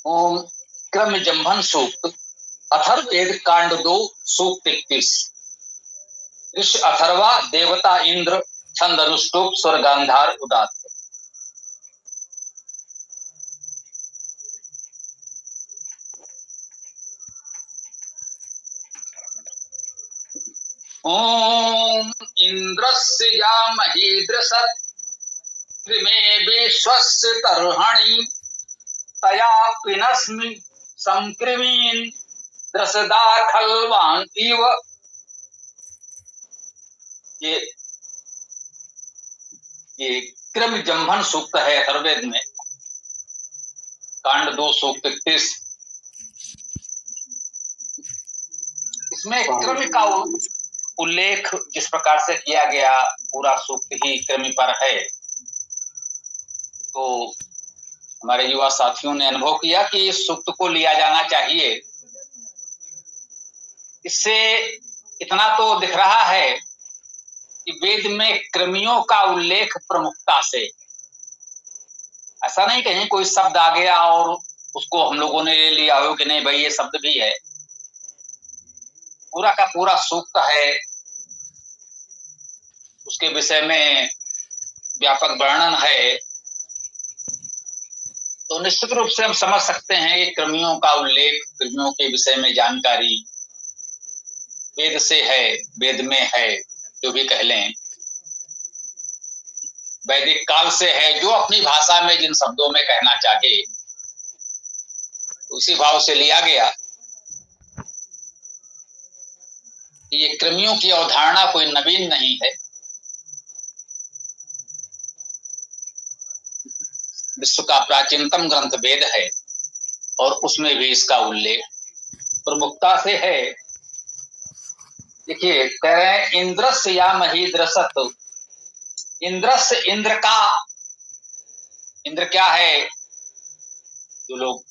ओम क्रम जंभन सूक्त अथर्ववेद कांड 2 सूक्त 31। ऋष अथर्वा देवता इंद्र छंद अनुष्टुप स्वर गांधार उदात। ओम इंद्रस्य यामहि दृशत् त्रिमे विश्वस्य तर्हणि तया पिनस्मि संकृमीन् दृशदा खल्वान् इव। ये क्रम जंभन सूक्त है अथर्ववेद में, कांड 2 सूक्त 31। इसमें क्रम का उल्लेख जिस प्रकार से किया गया, पूरा सूक्त ही क्रम पर है। तो हमारे युवा साथियों ने अनुभव किया कि इस सूक्त को लिया जाना चाहिए। इससे इतना तो दिख रहा है कि वेद में क्रमियों का उल्लेख प्रमुखता से, ऐसा नहीं कहीं कोई शब्द आ गया और उसको हम लोगों ने ले लिया हो कि नहीं भाई ये शब्द भी है। पूरा का पूरा सूक्त है, उसके विषय में व्यापक वर्णन है। तो निश्चित रूप से हम समझ सकते हैं कि क्रमियों का उल्लेख, क्रमियों के विषय में जानकारी वेद से है, वेद में है, जो भी कह लें वैदिक काल से है। जो अपनी भाषा में जिन शब्दों में कहना चाहे उसी भाव से लिया गया। ये क्रमियों की अवधारणा कोई नवीन नहीं है। विश्व का प्राचीनतम ग्रंथ वेद है और उसमें भी इसका उल्लेख प्रमुखता से है। देखिए, कह रहे हैं इंद्रस्य यामहि दृशत्। इंद्रस्य, इंद्र का, इंद्र क्या है? जो लोग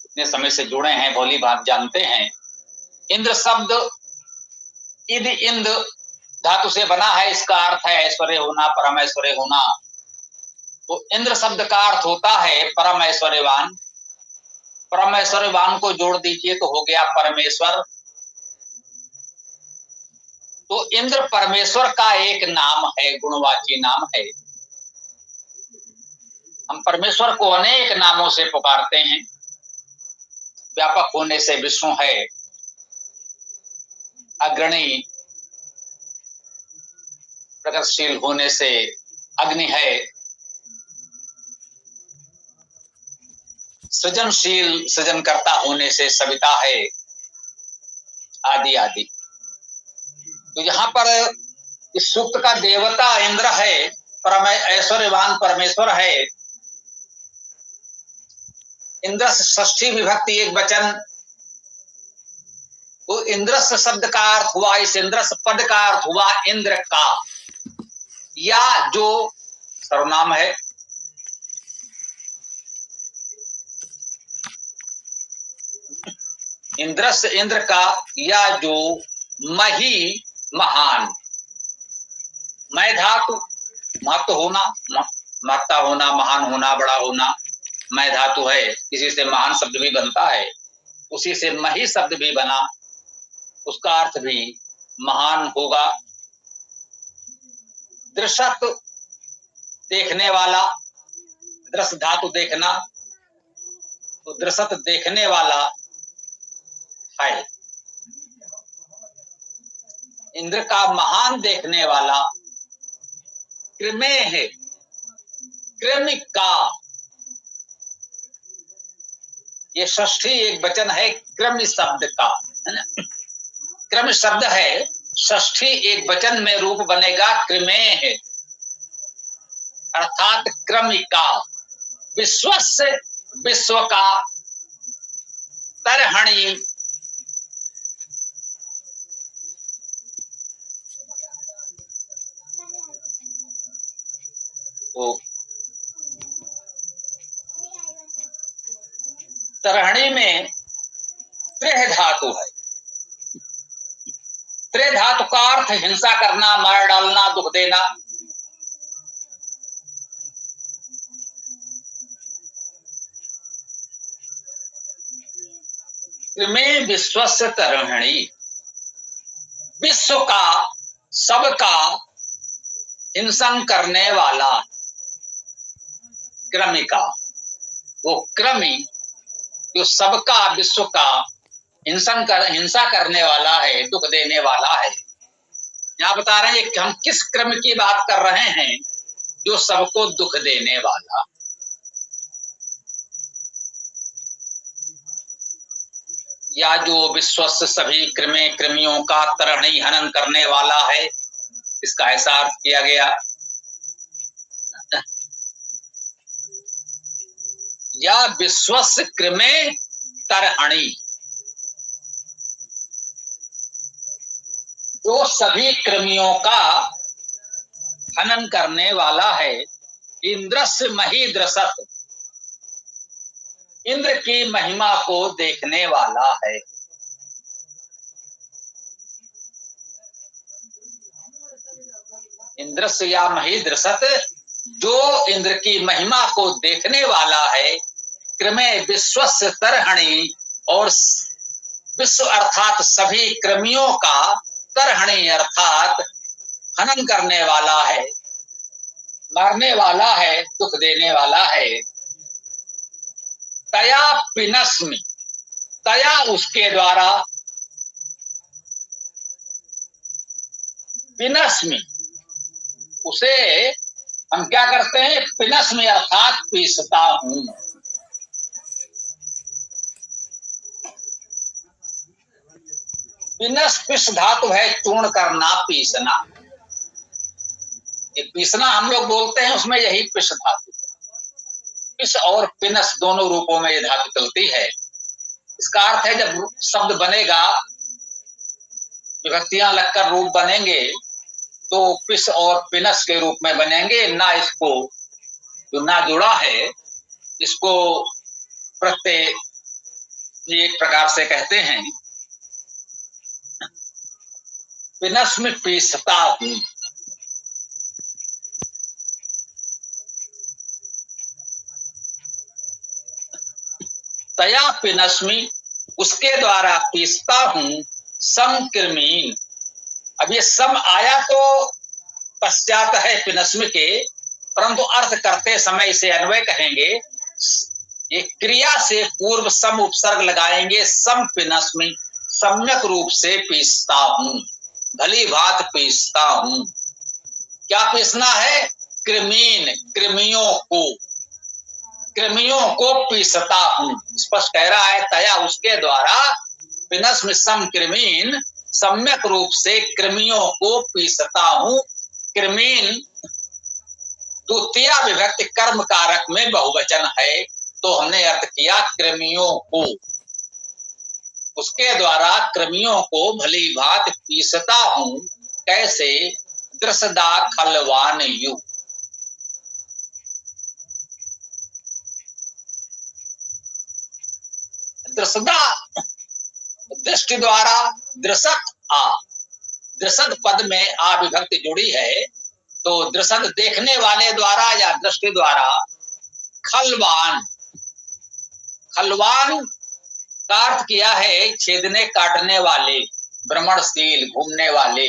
इतने समय से जुड़े हैं, भोली भात जानते हैं। इंद्र शब्द इद इंद धातु से बना है। इसका अर्थ है ऐश्वर्य होना, परम ऐश्वर्य होना। तो इंद्र शब्द का अर्थ होता है परम ऐश्वर्यवान। परम ऐश्वर्यवान को जोड़ दीजिए तो हो गया परमेश्वर। तो इंद्र परमेश्वर का एक नाम है, गुणवाची नाम है। हम परमेश्वर को अनेक नामों से पुकारते हैं। व्यापक होने से विष्णु है, अग्रणी प्रगतिशील होने से अग्नि है, सृजनशील सृजनकर्ता होने से सविता है, आदि आदि। तो यहाँ पर इस सूक्त का देवता इंद्र है, परम ऐश्वर्यवान परमेश्वर है। इंद्र षष्ठी विभक्ति एक वचन। तो इंद्रस शब्द का अर्थ हुआ, इस इंद्रस पद का अर्थ हुआ इंद्र का, या जो सर्वनाम है। इंद्रस इंद्र का, या जो मही महान। मैं धातु, महत्व होना, महत्ता होना, महान होना, बड़ा होना। मैं धातु है, इसी से महान शब्द भी बनता है, उसी से मही शब्द भी बना, उसका अर्थ भी महान होगा। दृशत देखने वाला, दृश्य धातु देखना, तो दृशत देखने वाला है। इंद्र का महान देखने वाला। कृमे है, कृमिक का, ये षष्ठी एक वचन है क्रम शब्द का, है ना। क्रम शब्द है, षष्ठी एक वचन में रूप बनेगा कृमे है, अर्थात क्रमिका। विश्वस्य, विश्व का, तरहणि, तो तरहणी में त्रेह धातु है। त्रेह धातु का अर्थ हिंसा करना, मार डालना, दुख देना। कृमे विश्वस्य तर्हणि, विश्व का सबका हिंसन करने वाला क्रमिका, वो कृमि जो सबका विश्व का हिंसा करने वाला है, दुख देने वाला है। यहाँ बता रहे हैं कि हम किस क्रम की बात कर रहे हैं जो सबको दुख देने वाला। या जो विश्वस्य सभी कृमे कृमियों का तरहणी हनन करने वाला है, इसका ऐसा अर्थ किया गया। या विश्वस्य कृमे तरहणी, जो सभी कृमियों का हनन करने वाला है। इंद्रस्य महीद्रसत, इंद्र की महिमा को देखने वाला है। इंद्रस्य या महीद्रसत, जो इंद्र की महिमा को देखने वाला है। क्रमे विश्वस्य तरहणी, और विश्व अर्थात सभी कृमियों का तरहणी अर्थात हनन करने वाला है, मारने वाला है, दुख देने वाला है। तया पिनस्मि, तया उसके द्वारा, पिनस्मि उसे हम क्या करते हैं, पिनस्मि अर्थात पीसता हूं। पिनस पिस धातु है चूर्ण करना, पीसना। ये पीसना हम लोग बोलते हैं, उसमें यही पिस धातु है। पिस और पिनस दोनों रूपों में ये धातु चलती है। इसका अर्थ है जब शब्द बनेगा, विभक्तियां लगकर रूप बनेंगे, तो पिस और पिनस के रूप में बनेंगे। ना इसको जो ना जुड़ा है, इसको प्रत्यय एक प्रकार से कहते हैं। पिनस में पीसता हूं। तया पिनस्मि, उसके द्वारा पीसता हूं। सम कृमीन, अब ये सम आया तो पश्चात है पिनस्मि के, परंतु अर्थ करते समय इसे अन्वय कहेंगे। ये क्रिया से पूर्व सम उपसर्ग लगाएंगे। सम पिनस्मि, सम्यक रूप से पीसता हूं, भली भांत पीसता हूं। क्या पीसना है? कृमीन, कृमियों को, कृमियों को पीसता हूं। स्पष्ट कह रहा है, तया उसके द्वारा, पिनस्मि सम कृमीन, सम्यक रूप से कृमियों को पीसता हूं। कृमीन द्वितीय विभक्ति कर्म कारक में बहुवचन है, तो हमने अर्थ किया कृमियों को, उसके द्वारा कृमियों को भली भांति पीसता हूं। कैसे? दृसदा खलवान यु, दृसदा दृष्टि द्वारा, दृसत आ, दृसद पद में आ विभक्ति जुड़ी है, तो दृसद देखने वाले द्वारा या दृष्टि द्वारा। खलवान, खलवान का अर्थ किया है छेदने काटने वाले, भ्रमणशील, घूमने वाले।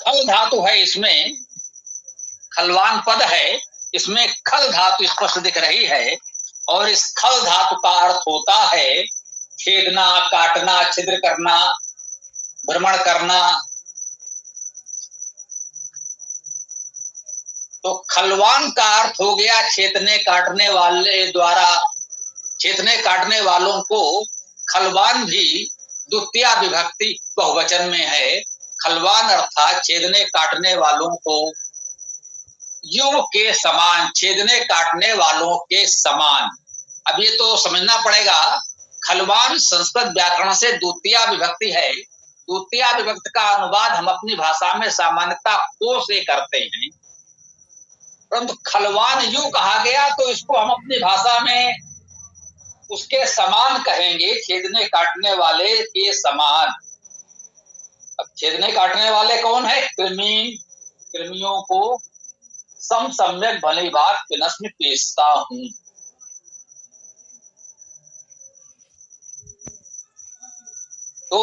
खल धातु है इसमें, खलवान पद है, इसमें खल धातु स्पष्ट दिख रही है, और इस खल धातु का अर्थ होता है छेदना, काटना, छिद्र करना, भ्रमण करना। तो खलवान का अर्थ हो गया छेदने काटने वाले द्वारा, छेदने काटने वालों को। खलवान भी द्वितीय विभक्ति बहुवचन में है। खलवान अर्थात छेदने काटने वालों को, यु के समान, छेदने काटने वालों के समान। अब ये तो समझना पड़ेगा, खलवान संस्कृत व्याकरण से द्वितीय विभक्ति है। द्वितीय विभक्ति का अनुवाद हम अपनी भाषा में सामान्यतः को से करते हैं, परंतु खलवान यू कहा गया तो इसको हम अपनी भाषा में उसके समान कहेंगे, छेदने काटने वाले के समान। अब छेदने काटने वाले कौन है? कृमि, कृमियों को सम सम्यक भली बात पिनस्म पेशता हूं। तो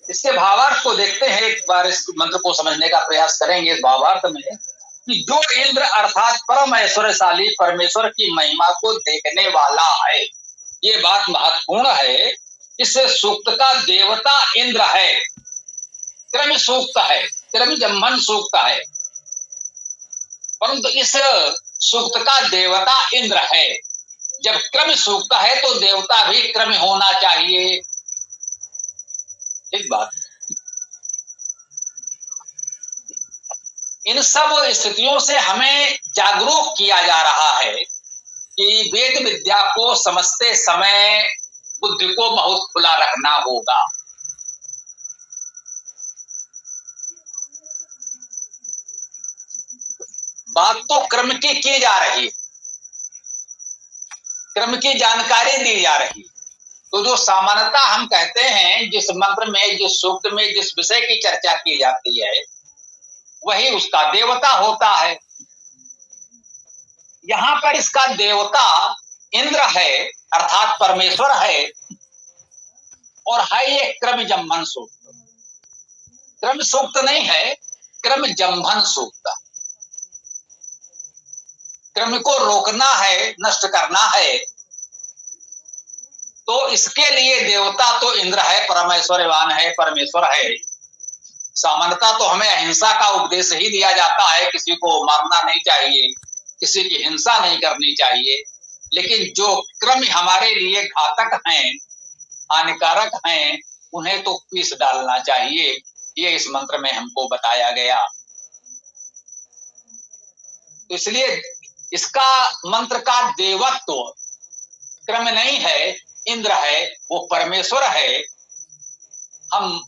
इसके भावार्थ को देखते हैं, एक बार इस मंत्र को समझने का प्रयास करेंगे। इस भावार्थ में कि जो इंद्र अर्थात परम ऐश्वर्यशाली परमेश्वर की महिमा को देखने वाला है, ये बात महत्वपूर्ण है। इस सूक्त का देवता इंद्र है, क्रम सूक्त है, क्रम जम्भन सूक्त है, परंतु इस सूक्त का देवता इंद्र है। जब क्रम सूक्त है तो देवता भी क्रम होना चाहिए। ठीक बात। इन सब स्थितियों से हमें जागरूक किया जा रहा है कि वेद विद्या को समझते समय बुद्धि को बहुत खुला रखना होगा। बात तो क्रम की जा रही, क्रम की जानकारी दी जा रही। तो जो सामान्यता हम कहते हैं, जिस मंत्र में, जिस सूक्त में, जिस विषय की चर्चा की जाती है, वही उसका देवता होता है। यहां पर इसका देवता इंद्र है, अर्थात परमेश्वर है, और है ये क्रम जम्भन सूक्त। क्रम सूक्त नहीं है, क्रम जम्भन सूक्त। क्रम को रोकना है, नष्ट करना है, तो इसके लिए देवता तो इंद्र है, परमेश्वरवान है, परमेश्वर है। सामान्यता तो हमें अहिंसा का उपदेश ही दिया जाता है, किसी को मारना नहीं चाहिए, किसी की हिंसा नहीं करनी चाहिए। लेकिन जो क्रम हमारे लिए घातक हैं, हानिकारक हैं, उन्हें तो पीस डालना चाहिए। ये इस मंत्र में हमको बताया गया। तो इसलिए इसका मंत्र का देवत्व क्रम नहीं है, इंद्र है, वो परमेश्वर है। हम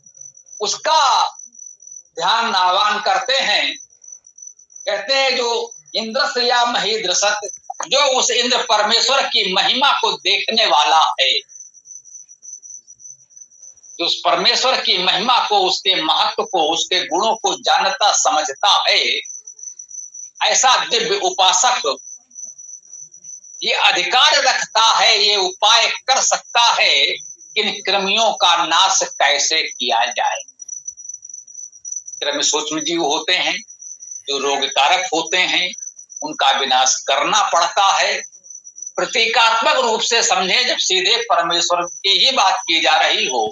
उसका ध्यान आह्वान करते हैं। कहते हैं जो इंद्र से या महीद्रसत, जो उस इंद्र परमेश्वर की महिमा को देखने वाला है, जो उस परमेश्वर की महिमा को, उसके महत्व को, उसके गुणों को जानता समझता है, ऐसा दिव्य उपासक ये अधिकार रखता है, ये उपाय कर सकता है कि इन कृमियों का नाश कैसे किया जाए। कृमि सूक्ष्म जीव होते हैं जो रोगकारक होते हैं, उनका विनाश करना पड़ता है। प्रतीकात्मक रूप से समझे, जब सीधे परमेश्वर की ही बात की जा रही हो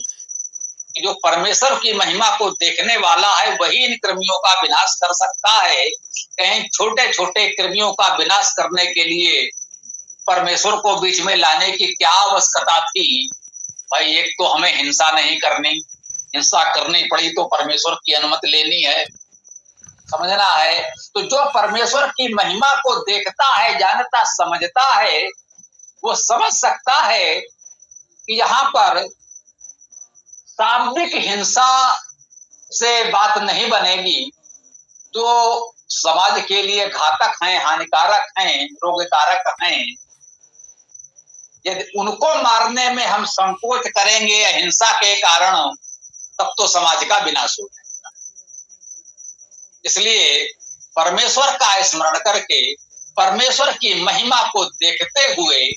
कि जो परमेश्वर की महिमा को देखने वाला है, वही इन कृमियों का विनाश कर सकता है। कहीं छोटे छोटे कृमियों का विनाश करने के लिए परमेश्वर को बीच में लाने की क्या आवश्यकता थी? भाई, एक तो हमें हिंसा नहीं करनी, हिंसा करनी पड़ी तो परमेश्वर की अनुमति लेनी है, समझना है। तो जो परमेश्वर की महिमा को देखता है, जानता समझता है, वो समझ सकता है कि यहाँ पर सामूहिक हिंसा से बात नहीं बनेगी। जो समाज के लिए घातक हैं, हानिकारक हैं, रोगकारक हैं, यदि उनको मारने में हम संकोच करेंगे हिंसा के कारण, तब तो समाज का विनाश हो जाएगा। इसलिए परमेश्वर का स्मरण करके, परमेश्वर की महिमा को देखते हुए,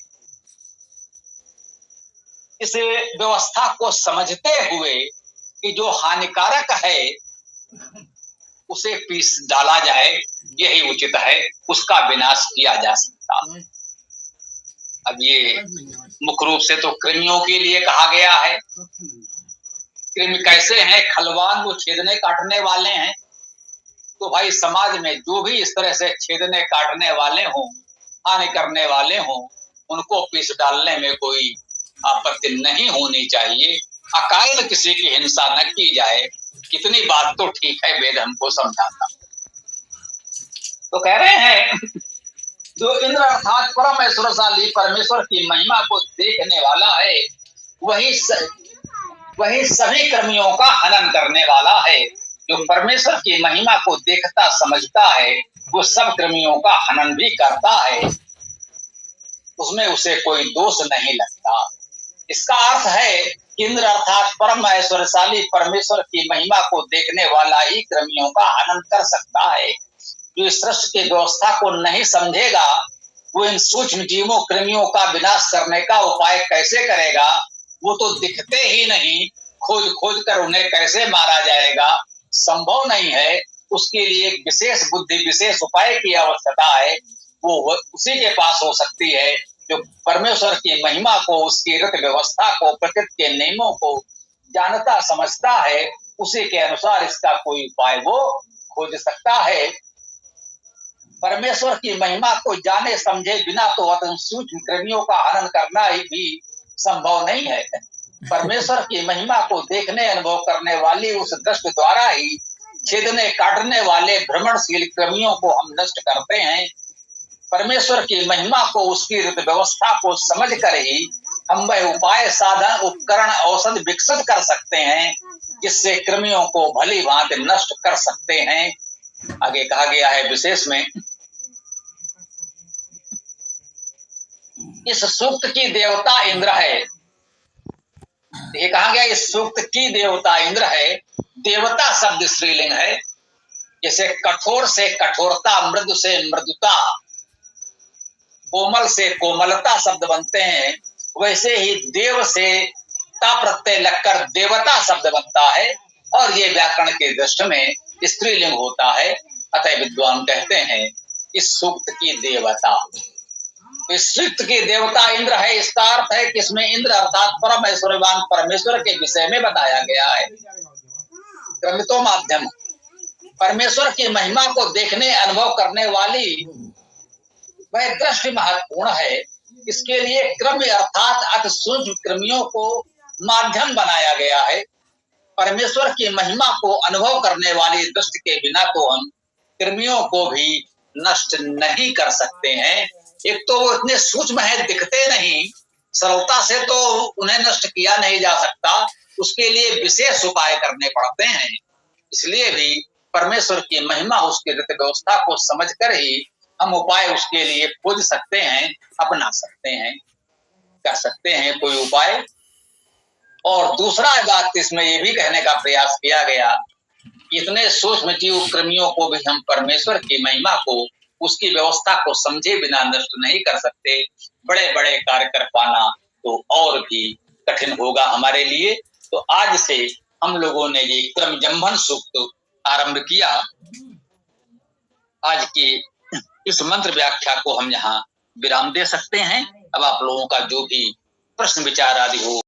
इस व्यवस्था को समझते हुए कि जो हानिकारक है उसे पीस डाला जाए, यही उचित है, उसका विनाश किया जा सकता। अब ये मुख्य रूप से तो कृमियों के लिए कहा गया है। कृमि कैसे हैं? खलवान, वो छेदने काटने वाले हैं। तो भाई, समाज में जो भी इस तरह से छेदने काटने वाले हों, हानि करने वाले हों, उनको पीस डालने में कोई आपत्ति नहीं होनी चाहिए। अकारण किसी की हिंसा न की जाए, कितनी बात तो ठीक है, वेद हमको समझाता। तो कह रहे हैं जो इंद्र अर्थात परम ऐश्वर्यशाली परमेश्वर की महिमा को देखने वाला है, वही सभी कर्मियों का हनन करने वाला है। जो परमेश्वर की महिमा को देखता समझता है, वो सब कर्मियों का हनन भी करता है, उसमें उसे कोई दोष नहीं लगता। इसका अर्थ है इंद्र अर्थात परम ऐश्वर्यशाली परमेश्वर की महिमा को देखने वाला ही कृमियों का हनन कर सकता है। जो इस सृष्टि की व्यवस्था को नहीं समझेगा, वो इन सूक्ष्म जीवों कृमियों का विनाश करने का उपाय कैसे करेगा? वो तो दिखते ही नहीं, खोज खोज कर उन्हें कैसे मारा जाएगा? संभव नहीं है। उसके लिए एक विशेष बुद्धि, विशेष उपाय की आवश्यकता है। वो उसी के पास हो सकती है जो परमेश्वर की महिमा को, उसकी रीत व्यवस्था को, प्रकृति के नियमों को जानता समझता है। उसी के अनुसार इसका कोई उपाय वो खोज सकता है। परमेश्वर की महिमा को जाने समझे बिना तो अति सूक्ष्म कृमियों का हनन करना ही भी संभव नहीं है। परमेश्वर की महिमा को देखने, अनुभव करने वाली उस दृष्टि द्वारा ही छेदने काटने वाले भ्रमणशील कृमियों को हम नष्ट करते हैं। परमेश्वर की महिमा को, उसकी रीत व्यवस्था को समझ कर ही हम वह उपाय, साधन, उपकरण, औषध विकसित कर सकते हैं जिससे कृमियों को भली भांति नष्ट कर सकते हैं। आगे कहा गया है विशेष में, इस सूक्त की देवता इंद्र है। ये कहा गया इस सूक्त की देवता इंद्र है। देवता शब्द स्त्रीलिंग है। जैसे कठोर से कठोरता, मृदु से मृदुता, कोमल से कोमलता शब्द बनते हैं, वैसे ही देव से ता प्रत्यय लगकर देवता शब्द बनता है और ये व्याकरण के दृष्टि में स्त्रीलिंग होता है। अतः विद्वान कहते हैं इस सूक्त की देवता, इस सूक्त की देवता इंद्र है। इसका अर्थ है कि इसमें इंद्र अर्थात परम ऐश्वर्यवान परमेश्वर के विषय में बताया गया है। क्रमितो माध्यम, परमेश्वर की महिमा को देखने, अनुभव करने वाली वह दृष्टि महत्वपूर्ण है। इसके लिए क्रम अर्थात अति सूक्ष्म कृमियों को माध्यम बनाया गया है। परमेश्वर की महिमा को अनुभव करने वाली दृष्टि के बिना तो हम कृमियों को भी नष्ट नहीं कर सकते हैं। एक तो वो इतने सूक्ष्म है, दिखते नहीं, सरलता से तो उन्हें नष्ट किया नहीं जा सकता। उसके लिए विशेष उपाय करने पड़ते हैं। इसलिए भी परमेश्वर की महिमा, उसकी रीति व्यवस्था को समझकर ही हम उपाय उसके लिए खोज सकते हैं, अपना सकते हैं, कर सकते हैं कोई उपाय। और दूसरा बात इसमें ये भी कहने का प्रयास किया गया, इतने सूक्ष्म जीव कृमियों को भी हम परमेश्वर की महिमा को, उसकी व्यवस्था को समझे बिना नष्ट नहीं कर सकते। बड़े बड़े कार्य कर पाना तो और भी कठिन होगा हमारे लिए। तो आज से हम लोगों ने ये क्रम जंभन सूक्त आरंभ किया। आज की इस मंत्र व्याख्या को हम यहाँ विराम दे सकते हैं। अब आप लोगों का जो भी प्रश्न विचार आदि हो